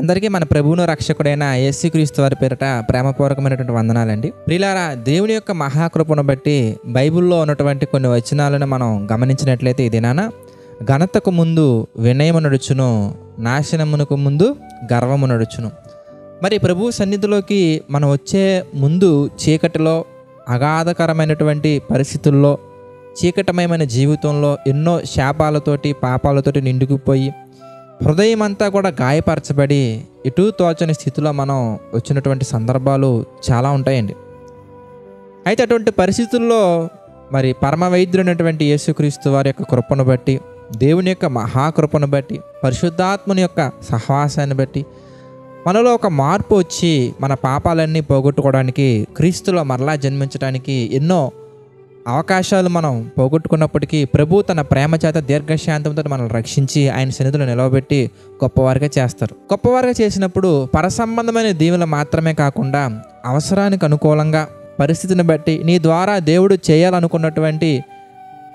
అందరికీ మన ప్రభువును రక్షకుడైన యేసుక్రీస్తు వారి పేరిట ప్రేమపూర్వకమైనటువంటి వందనాలండి. ప్రియులారా, దేవుని యొక్క మహాకృపను బట్టి బైబిల్లో ఉన్నటువంటి కొన్ని వచనాలను మనం గమనించినట్లయితే, ఈ దినాన ఘనతకు ముందు వినయము నడుచును, నాశనమునకు ముందు గర్వము నడుచును. మరి ప్రభు సన్నిధిలోకి మనం వచ్చే ముందు చీకటిలో, అగాధకరమైనటువంటి పరిస్థితుల్లో, చీకటమయమైన జీవితంలో ఎన్నో శాపాలతోటి పాపాలతోటి నిండుకుపోయి హృదయం అంతా కూడా గాయపరచబడి ఎటూ తోచని స్థితిలో మనం వచ్చినటువంటి సందర్భాలు చాలా ఉంటాయండి. అయితే అటువంటి పరిస్థితుల్లో మరి పరమ వైద్యుడైనటువంటి యేసుక్రీస్తు వారి యొక్క కృపను బట్టి, దేవుని యొక్క మహాకృపను బట్టి, పరిశుద్ధాత్మని యొక్క సహవాసాన్ని బట్టి మనలో ఒక మార్పు వచ్చి మన పాపాలన్నీ పోగొట్టుకోవడానికి, క్రీస్తులో మరలా జన్మించడానికి ఎన్నో అవకాశాలు మనం పోగొట్టుకున్నప్పటికీ ప్రభు తన ప్రేమ చేత దీర్ఘశాంతంతో మనల్ని రక్షించి ఆయన సన్నిధిలో నిలవబెట్టి గొప్పవారిగా చేస్తారు. గొప్పవారిగా చేసినప్పుడు పరసంబంధమైన దీవెనలు మాత్రమే కాకుండా అవసరానికి అనుకూలంగా, పరిస్థితిని బట్టి, నీ ద్వారా దేవుడు చేయాలనుకున్నటువంటి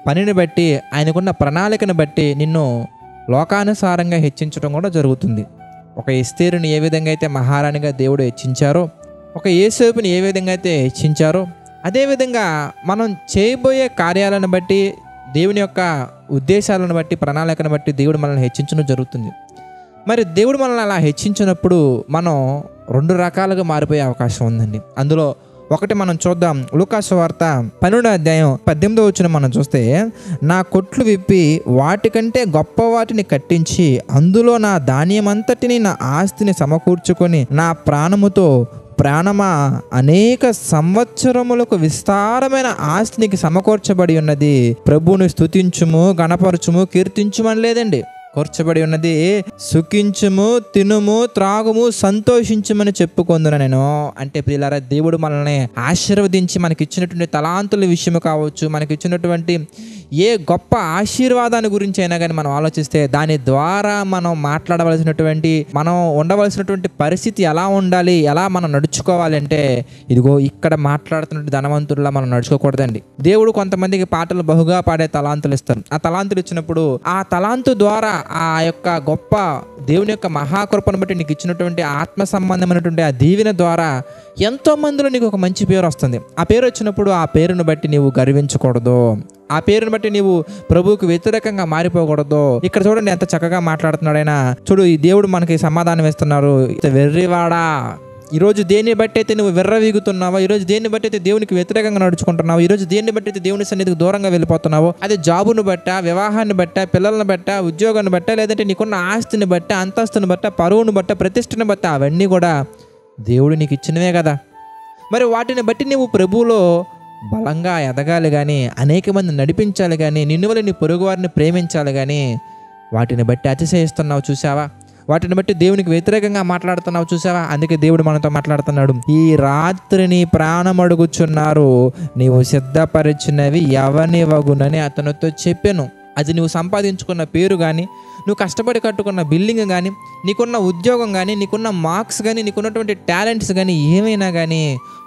పనిని బట్టి, ఆయనకున్న ప్రణాళికను బట్టి నిన్ను లోకానుసారంగా హెచ్చించడం కూడా జరుగుతుంది. ఒక ఎస్తేరుని ఏ విధంగా అయితే మహారాణిగా దేవుడు హెచ్చించారో, ఒక యోసేపుని ఏ విధంగా అయితే హెచ్చించారో, అదేవిధంగా మనం చేయబోయే కార్యాలను బట్టి, దేవుని యొక్క ఉద్దేశాలను బట్టి, ప్రణాళికను బట్టి దేవుడు మనల్ని హెచ్చించడం జరుగుతుంది. మరి దేవుడు మనల్ని అలా హెచ్చించినప్పుడు మనం రెండు రకాలుగా మారిపోయే అవకాశం ఉందండి. అందులో ఒకటి మనం చూద్దాం. లూకా సువార్త 12వ అధ్యాయం 18వ వచనం మనం చూస్తే, నా కొట్లు విప్పి వాటికంటే గొప్ప వాటిని కట్టించి అందులో నా ధాన్యమంతటిని, నా ఆస్తిని సమకూర్చుకొని నా ప్రాణమా అనేక సంవత్సరములకు విస్తారమైన ఆస్తినికి సమకూర్చబడి ఉన్నది, ప్రభువుని స్తుతించుము, గణపరచుము, కీర్తించుమని లేదండి. కూర్చబడి ఉన్నది, సుఖించుము, తినుము, త్రాగుము, సంతోషించుమని చెప్పుకొందును నేను. అంటే ప్రియులారా, దేవుడు మనల్ని ఆశీర్వదించి మనకిచ్చినటువంటి తలాంతుల విషయం కావచ్చు, మనకిచ్చినటువంటి ఏ గొప్ప ఆశీర్వాదాన్ని గురించి అయినా కానీ మనం ఆలోచిస్తే దాని ద్వారా మనం మాట్లాడవలసినటువంటి, మనం ఉండవలసినటువంటి పరిస్థితి ఎలా ఉండాలి, ఎలా మనం నడుచుకోవాలి అంటే, ఇదిగో ఇక్కడ మాట్లాడుతున్నటువంటి ధనవంతుల్లా మనం నడుచుకోకూడదండి. దేవుడు కొంతమందికి పాటలు బహుగా పాడే తలాంతులు ఇస్తారు. ఆ తలాంతులు ఇచ్చినప్పుడు ఆ తలాంతు ద్వారా, ఆ యొక్క గొప్ప దేవుని యొక్క మహాకృపను బట్టి నీకు ఇచ్చినటువంటి ఆత్మ సంబంధమైనటువంటి ఆ దీవెన ద్వారా ఎంతో మందిలో నీకు ఒక మంచి పేరు వస్తుంది. ఆ పేరు వచ్చినప్పుడు ఆ పేరును బట్టి నీవు గర్వించకూడదు, ఆ పేరును బట్టి నీవు ప్రభువుకు వ్యతిరేకంగా మారిపోకూడదు. ఇక్కడ చూడండి ఎంత చక్కగా మాట్లాడుతున్నాడు ఆయన. చూడు, ఈ దేవుడు మనకి సమాధానం ఇస్తున్నారు. వెర్రివాడా, ఈరోజు దేన్ని బట్టి అయితే నువ్వు విర్రవీగుతున్నావో, ఈరోజు దేన్ని బట్టి అయితే దేవునికి వ్యతిరేకంగా నడుచుకుంటున్నావు, ఈరోజు దేన్ని బట్టి అయితే దేవుని సన్నిధికి దూరంగా వెళ్ళిపోతున్నావో, అది జాబును బట్ట, వివాహాన్ని బట్ట, పిల్లలను బట్ట, ఉద్యోగాన్ని బట్ట, లేదంటే నీకున్న ఆస్తిని బట్ట, అంతస్తుని బట్ట, పరువును బట్ట, ప్రతిష్టని బట్ట, అవన్నీ కూడా దేవుడు నీకు ఇచ్చినవే కదా. మరి వాటిని బట్టి నువ్వు ప్రభువులో బలంగా ఎదగాలి కానీ, అనేక మంది నడిపించాలి కానీ, నిన్ను వల్ల నీ పొరుగు వారిని ప్రేమించాలి కానీ, వాటిని బట్టి అతిశయిస్తున్నావు చూసావా, వాటిని బట్టి దేవునికి వ్యతిరేకంగా మాట్లాడుతున్నావు చూసావా. అందుకే దేవుడు మనతో మాట్లాడుతున్నాడు, ఈ రాత్రి నీ ప్రాణం అడుగుచున్నారు, నీవు సిద్ధపరిచినవి ఎవనివగునని అతనితో చెప్పాను. అది నువ్వు సంపాదించుకున్న పేరు కానీ, నువ్వు కష్టపడి కట్టుకున్న బిల్డింగ్ కానీ, నీకున్న ఉద్యోగం కానీ, నీకున్న మార్క్స్ కానీ, నీకున్నటువంటి టాలెంట్స్ కానీ, ఏమైనా కానీ,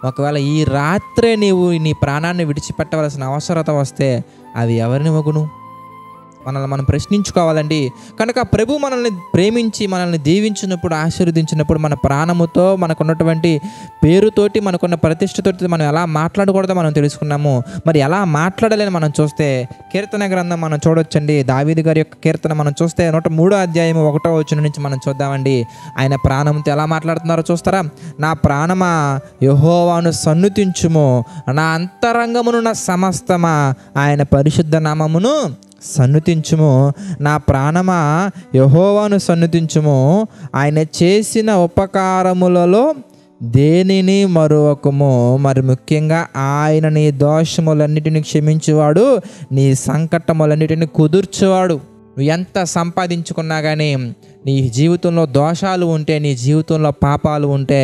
ఒకవేళ ఈ రాత్రే నీవు నీ ప్రాణాన్ని విడిచిపెట్టవలసిన అవసరత వస్తే అవి ఎవరిని వగును? మనల్ని మనం ప్రశ్నించుకోవాలండి. కనుక ప్రభు మనల్ని ప్రేమించి మనల్ని దీవించినప్పుడు, ఆశీర్వదించినప్పుడు మన ప్రాణముతో, మనకున్నటువంటి పేరుతోటి, మనకున్న ప్రతిష్టతోటి మనం ఎలా మాట్లాడకూడదో మనం తెలుసుకున్నాము. మరి ఎలా మాట్లాడాలని మనం చూస్తే కీర్తన గ్రంథం మనం చూడొచ్చండి. దావీదు గారి యొక్క కీర్తన మనం చూస్తే 103వ అధ్యాయం 1వ వచనం నుంచి మనం చూద్దామండి. ఆయన ప్రాణంతో ఎలా మాట్లాడుతున్నారో చూస్తారా. నా ప్రాణమా యెహోవాను సన్నుతించుము, నా అంతరంగమునున్న సమస్తమా ఆయన పరిశుద్ధ నామమును సన్నుతించుము. నా ప్రాణమా యెహోవాను సన్నుతించుము, ఆయన చేసిన ఉపకారములలో దేనిని మరువకుము. మరి ముఖ్యంగా ఆయన నీ దోషములన్నిటిని క్షమించువాడు, నీ సంకటములన్నిటిని కుదుర్చువాడు. నువ్వు ఎంత సంపాదించుకున్నా కానీ నీ జీవితంలో దోషాలు ఉంటే, నీ జీవితంలో పాపాలు ఉంటే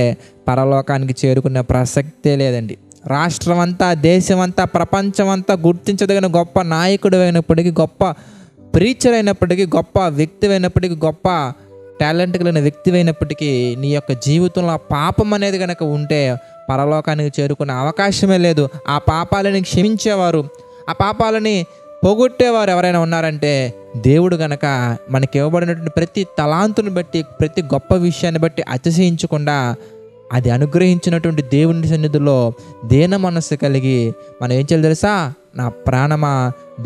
పరలోకానికి చేరుకునే ప్రసక్తే లేదండి. రాష్ట్రం అంతా, దేశం అంతా, ప్రపంచం అంతా గుర్తించదగిన గొప్ప నాయకుడు అయినప్పటికీ, గొప్ప ప్రీచర్ అయినప్పటికీ, గొప్ప వ్యక్తి అయినప్పటికీ, గొప్ప టాలెంట్ కలిగిన వ్యక్తి అయినప్పటికీ నీ యొక్క జీవితంలో ఆ పాపం అనేది కనుక ఉంటే పరలోకానికి చేరుకునే అవకాశమే లేదు. ఆ పాపాలని క్షమించేవారు, ఆ పాపాలని పోగొట్టేవారు ఎవరైనా ఉన్నారంటే దేవుడు గనక మనకి ఇవ్వబడినటువంటి ప్రతి తలాంతుని బట్టి, ప్రతి గొప్ప విషయాన్ని బట్టి అతిశయించకుండా అది అనుగ్రహించినటువంటి దేవుని సన్నిధిలో దీన మనస్సు కలిగి మనం ఏం చేయాలి తెలుసా? నా ప్రాణమా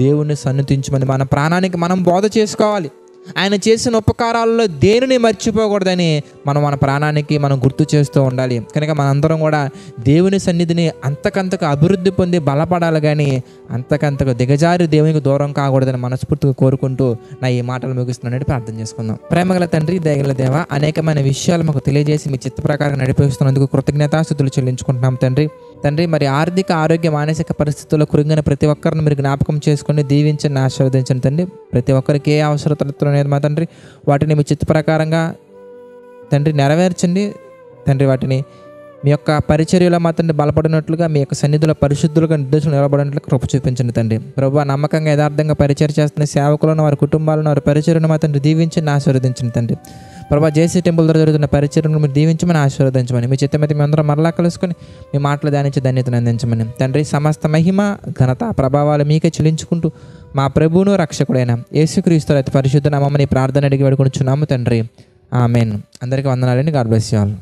దేవుణ్ణి సన్నిధించమని మన ప్రాణానికి మనం బోధ చేసుకోవాలి. ఆయన చేసిన ఉపకారాల్లో దేనిని మర్చిపోకూడదని మన ప్రాణానికి మనం గుర్తు చేస్తూ ఉండాలి. కనుక మనందరం కూడా దేవుని సన్నిధిని అంతకంతకు అభివృద్ధి పొంది బలపడాలి, కానీ అంతకంతకు దిగజారి దేవునికి దూరం కాకూడదని మనస్ఫూర్తిగా కోరుకుంటూ నా ఈ మాటలు ముగిస్తున్నానని ప్రార్థన చేసుకుందాం. ప్రేమగల తండ్రి, దయగల దేవ, అనేకమైన విషయాలు మాకు తెలియజేసి మీ చిత్త ప్రకారం నడిపిస్తున్నందుకు కృతజ్ఞతాస్తుతులు చెల్లించుకుంటున్నాం తండ్రి. మరి ఆర్థిక, ఆరోగ్య, మానసిక పరిస్థితుల్లో కురింగిన ప్రతి ఒక్కరిని మీరు జ్ఞాపకం చేసుకుని దీవించండి, ఆశీర్వదించండి తండ్రి. ప్రతి ఒక్కరికి ఏ అవసరతలు అనేది మా తండ్రి వాటిని మీ చిత్త ప్రకారంగా తండ్రి నెరవేర్చండి తండ్రి. వాటిని మీ యొక్క పరిచర్యలో మా తండ్రి బలపడినట్లుగా, మీ యొక్క సన్నిధిలో పరిశుద్ధులుగా నిర్దేశం నిలబడినట్లుగా కృప చూపించండి తండ్రి. ప్రభువా, నమ్మకంగా యథార్థంగా పరిచర్య చేస్తున్న సేవకులను, వారి కుటుంబాలను, వారి పరిచర్యను మా తండ్రి దీవించండి, ఆశీర్వదించండి తండ్రి. ప్రభా, జేసీ టెంపుల్ దగ్గర జరుగుతున్న పరిచర్యను మీరు దీవించమని, ఆశీర్వదించమని, మీ చిత్తమైతే మీ అందరం మరలా కలుసుకొని మీ మాటలు ధ్యానించి ధన్యతను అందించమని తండ్రి. సమస్త మహిమ, ఘనత, ప్రభావాలు మీకే చెల్లించుకుంటూ మా ప్రభువును రక్షకుడైన యేసుక్రీస్తు అతి పరిశుద్ధ నామమున ఈ ప్రార్థన అడిగి వేడుకొనుచున్నాము తండ్రి. ఆమేన్. అందరికీ వందనాలండి. God bless you all.